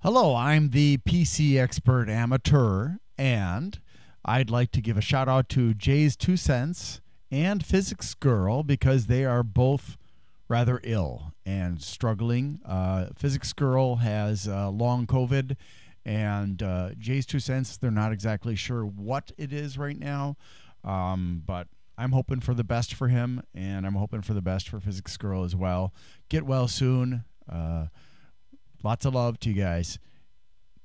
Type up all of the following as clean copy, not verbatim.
Hello, I'm the PC Expert Amateur, and I'd like to give a shout out to Jay's 2 Cents and Physics Girl because they are both rather ill and struggling. Physics Girl has long COVID, and Jay's 2 Cents, they're not exactly sure what it is right now, but I'm hoping for the best for him, and I'm hoping for the best for Physics Girl as well. Get well soon. Lots of love to you guys.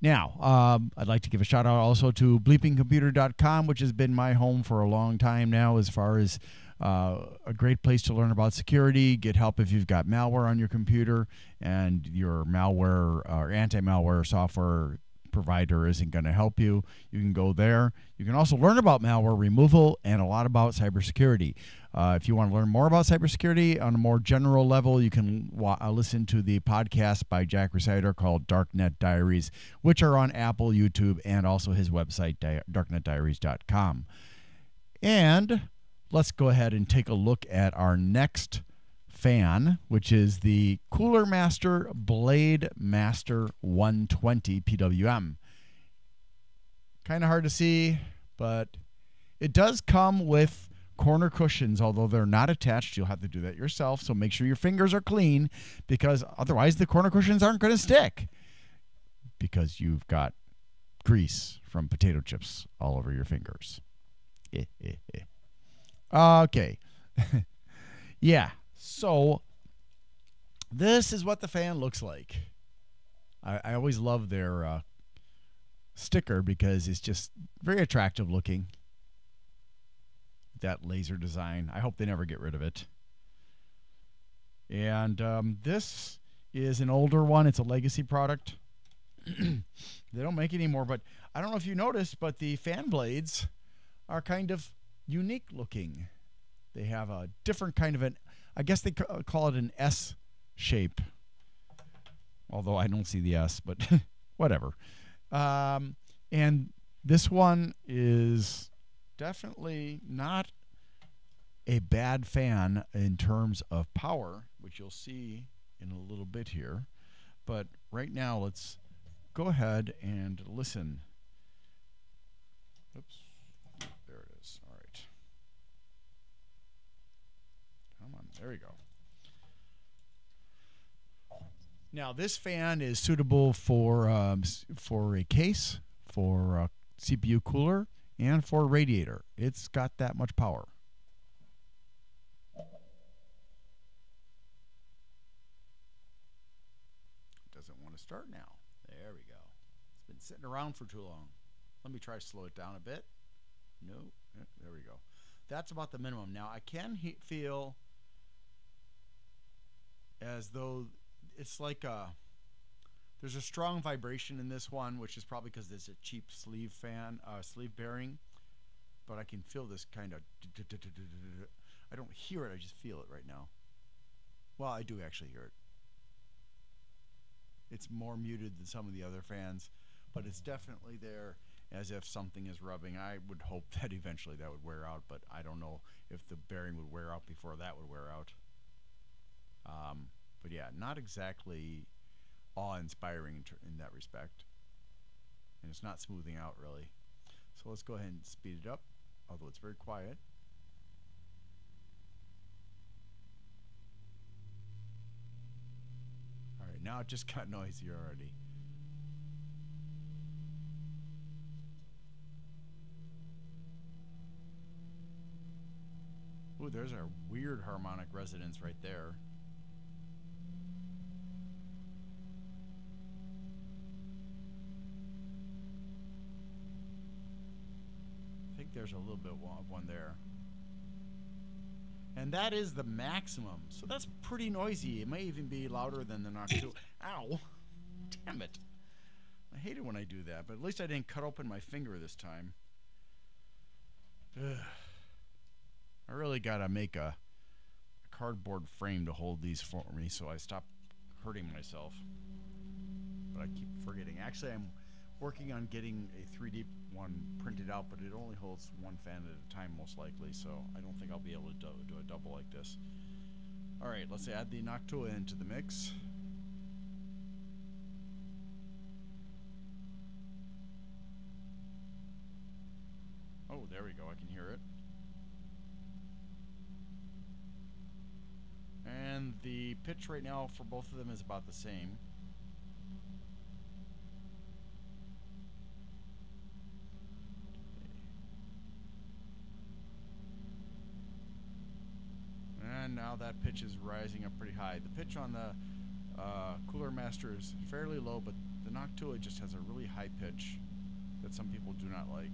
Now, I'd like to give a shout out also to bleepingcomputer.com, which has been my home for a long time now, as far as a great place to learn about security, get help if you've got malware on your computer and your malware or anti-malware software provider isn't going to help you. You can go there. You can also learn about malware removal and a lot about cybersecurity. If you want to learn more about cybersecurity on a more general level, you can listen to the podcast by Jack Reciter called Darknet Diaries, which are on Apple, YouTube, and also his website, darknetdiaries.com. And let's go ahead and take a look at our next fan, which is the Cooler Master Blade Master 120 PWM. Kind of hard to see, but it does come with corner cushions, although they're not attached. You'll have to do that yourself, so make sure your fingers are clean, because otherwise the corner cushions aren't going to stick, because you've got grease from potato chips all over your fingers. Okay. Yeah. So this is what the fan looks like. I always love their sticker because it's just very attractive looking. That laser design. I hope they never get rid of it. And this is an older one. It's a legacy product. They don't make it anymore, but I don't know if you noticed, but the fan blades are kind of unique looking. They have a different kind of an, I guess they call it an S shape. Although I don't see the S, but whatever. And this one is definitely not a bad fan in terms of power, which you'll see in a little bit here. But right now, let's go ahead and listen. Oops. There it is. All right. Come on. There we go. Now, this fan is suitable for a case, for a CPU cooler, and for a radiator. It's got that much power. Doesn't want to start now. There we go. It's been sitting around for too long. Let me try to slow it down a bit. No, there we go. That's about the minimum. Now, I can feel as though it's like there's a strong vibration in this one, which is probably because it's a cheap sleeve fan, sleeve bearing. But I can feel this kind of, I don't hear it, I just feel it right now. Well, I do actually hear it. It's more muted than some of the other fans, but it's definitely there, as if something is rubbing. I would hope that eventually that would wear out, but I don't know if the bearing would wear out before that would wear out. But yeah, not exactly awe-inspiring in that respect. And it's not smoothing out, really. So let's go ahead and speed it up, although it's very quiet. All right, now it just got noisier already. Ooh, there's our weird harmonic resonance right there. I think there's a little bit of one there. And that is the maximum. So that's pretty noisy. It may even be louder than the Noctua. Ow! Damn it. I hate it when I do that, but at least I didn't cut open my finger this time. Ugh. I really gotta make a cardboard frame to hold these for me so I stop hurting myself. But I keep forgetting. Actually, I'm working on getting a 3D one printed out, but it only holds one fan at a time most likely, so I don't think I'll be able to do a double like this. Alright, let's add the Noctua into the mix. There we go. I can hear it. And the pitch right now for both of them is about the same. And now that pitch is rising up pretty high. The pitch on the Cooler Master is fairly low, but the Noctua just has a really high pitch that some people do not like.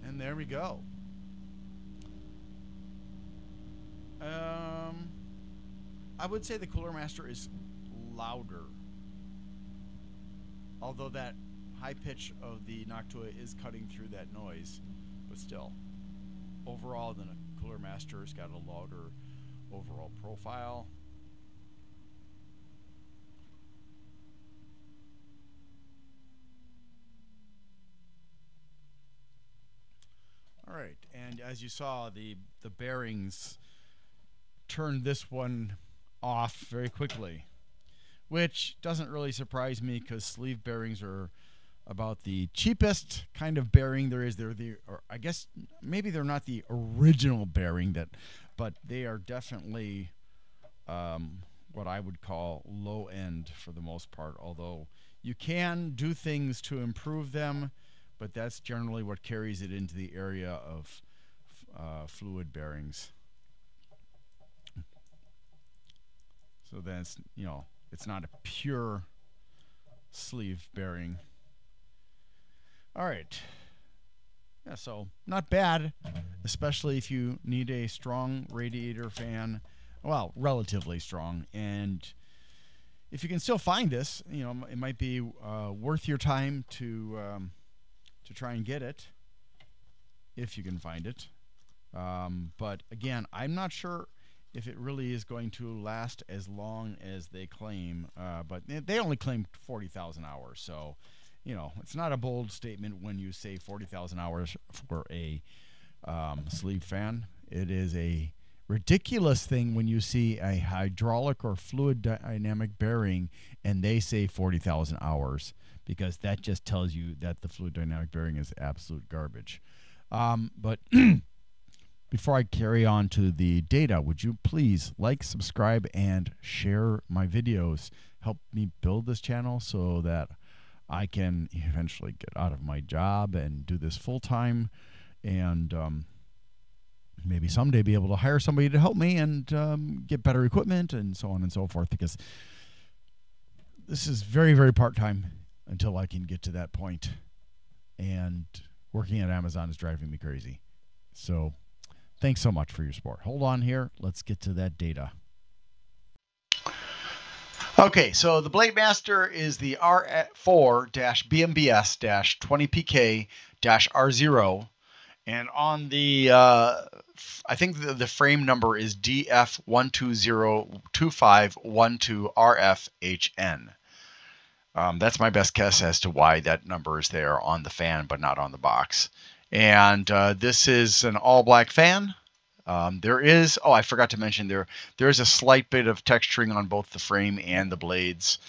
And there we go. I would say the Cooler Master is louder, although that high pitch of the Noctua is cutting through that noise, but still, overall the Cooler Master's got a louder overall profile. All right, and as you saw, the bearings turned this one off very quickly, which doesn't really surprise me because sleeve bearings are about the cheapest kind of bearing there is. Or I guess maybe they're not the original bearing but they are definitely what I would call low end for the most part. Although you can do things to improve them, but that's generally what carries it into the area of fluid bearings. So then it's, it's not a pure sleeve bearing. All right. Yeah, so not bad, especially if you need a strong radiator fan. Well, relatively strong. And if you can still find this, it might be worth your time to try and get it, if you can find it. But again, I'm not sure if it really is going to last as long as they claim. But they only claim 40,000 hours, so it's not a bold statement when you say 40,000 hours for a sleeve fan. It is a ridiculous thing when you see a hydraulic or fluid dynamic bearing and they say 40,000 hours, because that just tells you that the fluid dynamic bearing is absolute garbage. But before I carry on to the data, would you please like, subscribe, and share my videos? Help me build this channel so that I can eventually get out of my job and do this full time, and maybe someday be able to hire somebody to help me and get better equipment and so on and so forth, because this is very, very part-time until I can get to that point, and working at Amazon is driving me crazy. So thanks so much for your support. Hold on here. Let's get to that data. Okay, so the Blade Master is the R4-BMBS-20PK-R0, and on the I think the frame number is DF1202512RFHN. That's my best guess as to why that number is there on the fan but not on the box. And this is an all-black fan. There is, I forgot to mention, there is a slight bit of texturing on both the frame and the blades.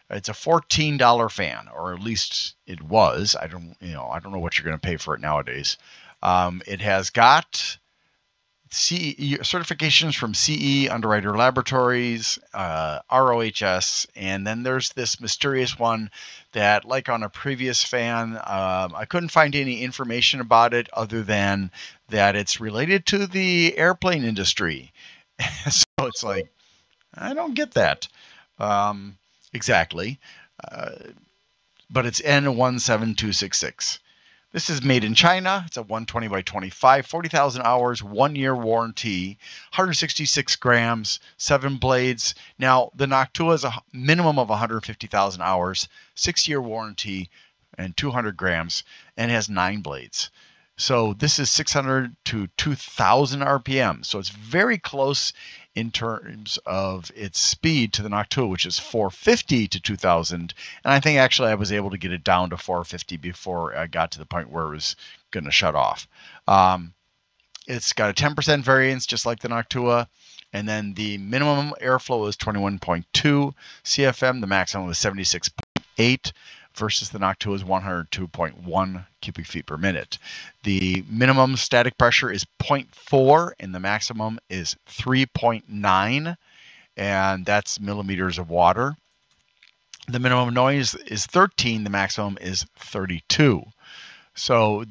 It's a $14 fan, or at least it was. I don't know what you're going to pay for it nowadays. It has got CE certifications from CE, Underwriter Laboratories, ROHS, and then there's this mysterious one that, like on a previous fan, I couldn't find any information about it other than that it's related to the airplane industry. So it's like, I don't get that exactly, but it's N17266. This is made in China. It's a 120 by 25, 40,000 hours, 1-year warranty, 166 grams, 7 blades. Now, the Noctua is a minimum of 150,000 hours, 6-year warranty, and 200 grams, and it has 9 blades. So this is 600 to 2,000 RPM. So it's very close in terms of its speed to the Noctua, which is 450 to 2,000. And I think actually I was able to get it down to 450 before I got to the point where it was going to shut off. It's got a 10% variance, just like the Noctua. And then the minimum airflow is 21.2 CFM. The maximum is 76.8. versus the Noctua is 102.1 cubic feet per minute. The minimum static pressure is 0.4 and the maximum is 3.9, and that's millimeters of water. The minimum noise is 13, the maximum is 32. So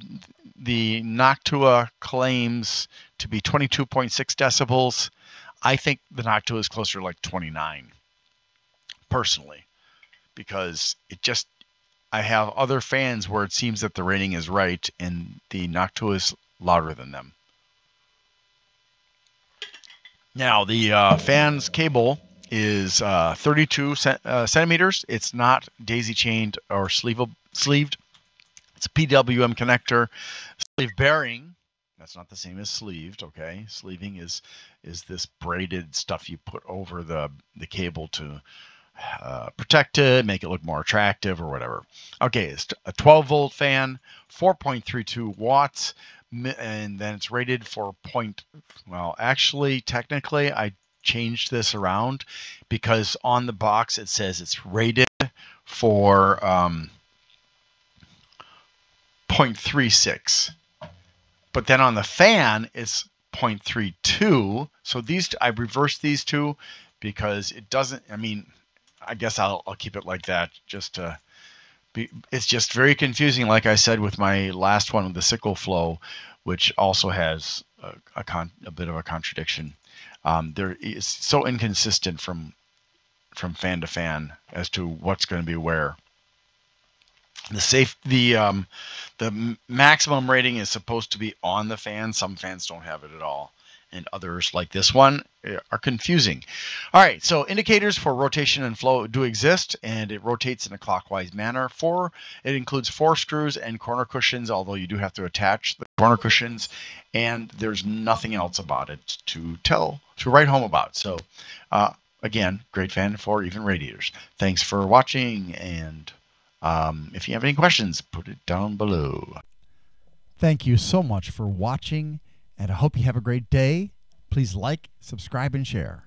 the Noctua claims to be 22.6 decibels. I think the Noctua is closer to like 29, personally, because I have other fans where it seems that the rating is right and the Noctua is louder than them. Now, the fan's cable is 32 centimeters. It's not daisy chained or sleeved. It's a PWM connector. Sleeve bearing, that's not the same as sleeved, okay? Sleeving is this braided stuff you put over the cable to protect it, make it look more attractive or whatever. Okay, it's a 12-volt fan, 4.32 watts, and then it's rated for actually, technically, I changed this around because on the box it says it's rated for 0.36, but then on the fan it's 0.32. So I reversed these two because it doesn't, I guess I'll keep it like that just to be, it's just very confusing, like I said with my last one with the sickle flow, which also has a bit of a contradiction. There is so inconsistent from fan to fan as to what's going to be where. The maximum rating is supposed to be on the fan. Some fans don't have it at all, and others, like this one, are confusing. All right, so indicators for rotation and flow do exist, and it rotates in a clockwise manner. It includes 4 screws and corner cushions, although you do have to attach the corner cushions, and there's nothing else about it to write home about. So, again, great fan for even radiators. Thanks for watching, and if you have any questions, put it down below. Thank you so much for watching, and I hope you have a great day. Please like, subscribe, and share.